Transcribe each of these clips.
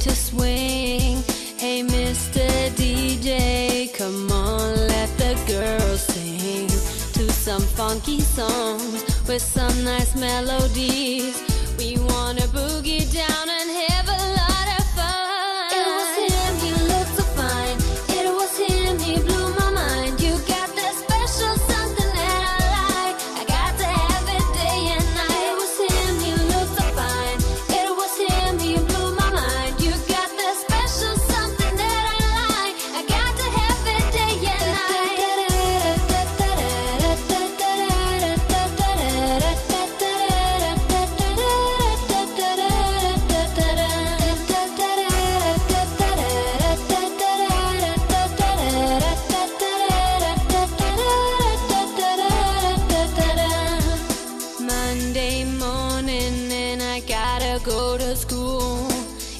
to swing. Hey, Mr. DJ, come on, let the girls sing to some funky songs with some nice melodies. We wanna boogie down and have a lot of fun. It was him, he looked so fine. It was him, he blew my mind. You got that special something that I like. I got to have it day and night. It was him, he looked so fine. It was him, he blew my mind. You got that special something that I like. I got to have it day and night. Monday morning and I gotta go to school.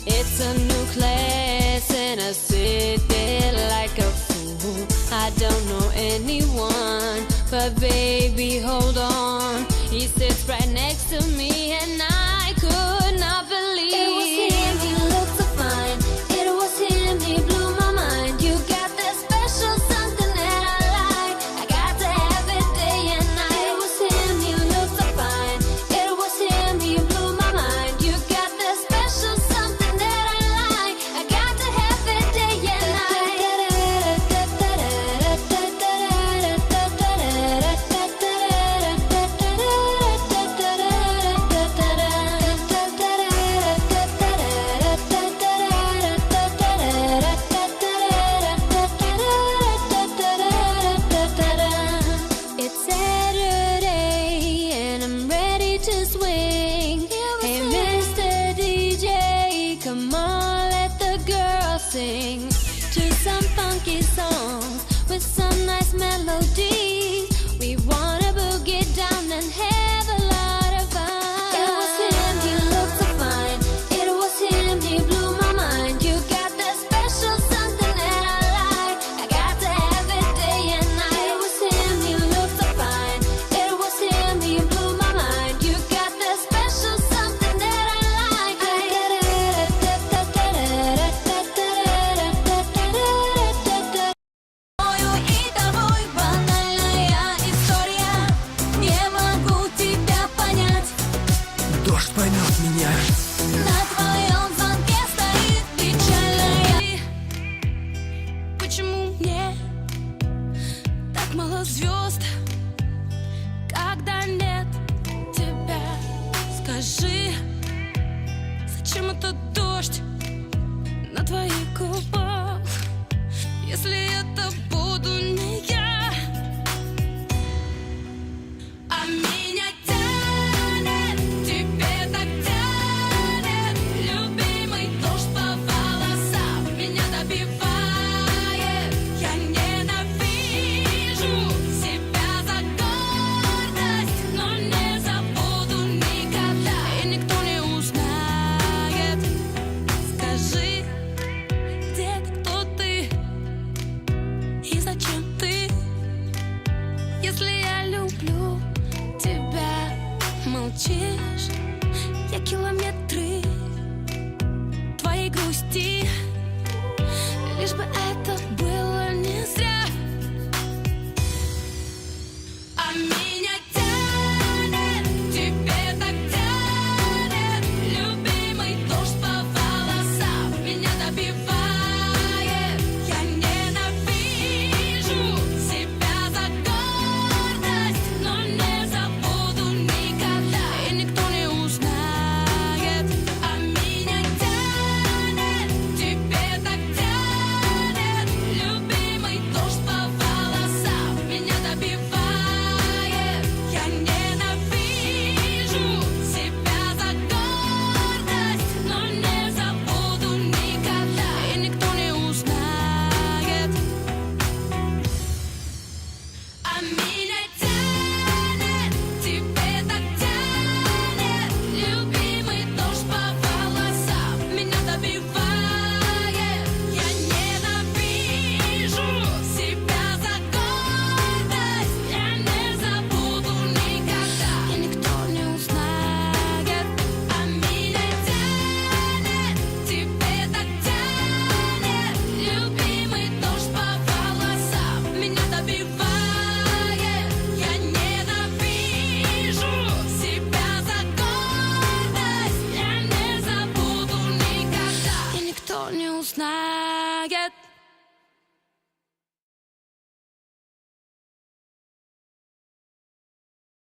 It's a new class and I sit there like a fool. I don't know anyone, but baby, hold on. He sits right next to me and I could not believe it was him, he looked so fine. It was him, he blew my mind. You got that special something that I like. I got to have it day and night. It was him, he looked so fine. It was him, he blew my mind. You got that special something that I like. I got to have it day and It's Saturday and I'm ready to swing. Hey, Mr. DJ, come on, let the girls sing to some funky songs with some nice melodies. We wanna boogie down and have a lot of fun. It was him, he looked so fine. It was him, he blew my mind. You got that special something that I like. I got to have it day and night. It was him, he looked so fine. It was him, he blew my mind. You got that special something that I like. И тобой банальная история. Не могу тебя понять. Дождь поймет меня. На твоем звонке стоит печальная. Почему мне так мало звезд, когда нет тебя? Скажи, зачем этот дождь на твоих губах, если это буду не я? А меня тянет, тебе так тянет, любимый дождь по волосам меня добивает. Я ненавижу себя за гордость, но не забуду никогда, и никто не узнает. Скажи, где ты, кто ты и зачем ты? Если я люблю тебя, молчишь, я километры твоей грусти, лишь бы это было не зря. А меня тянет, тебе так тянет, любимый дождь по волосам меня добивает. Я ненавижу себя за гордость, но не забуду никогда, и никто не узнает. А меня тянет, тебе так тянет, любимый дождь по волосам меня добивает. Я ненавижу себя за гордость, но не забуду никогда, и никто не узнает. А меня тянет, тебе так тянет, любимый дождь по волосам меня добивает.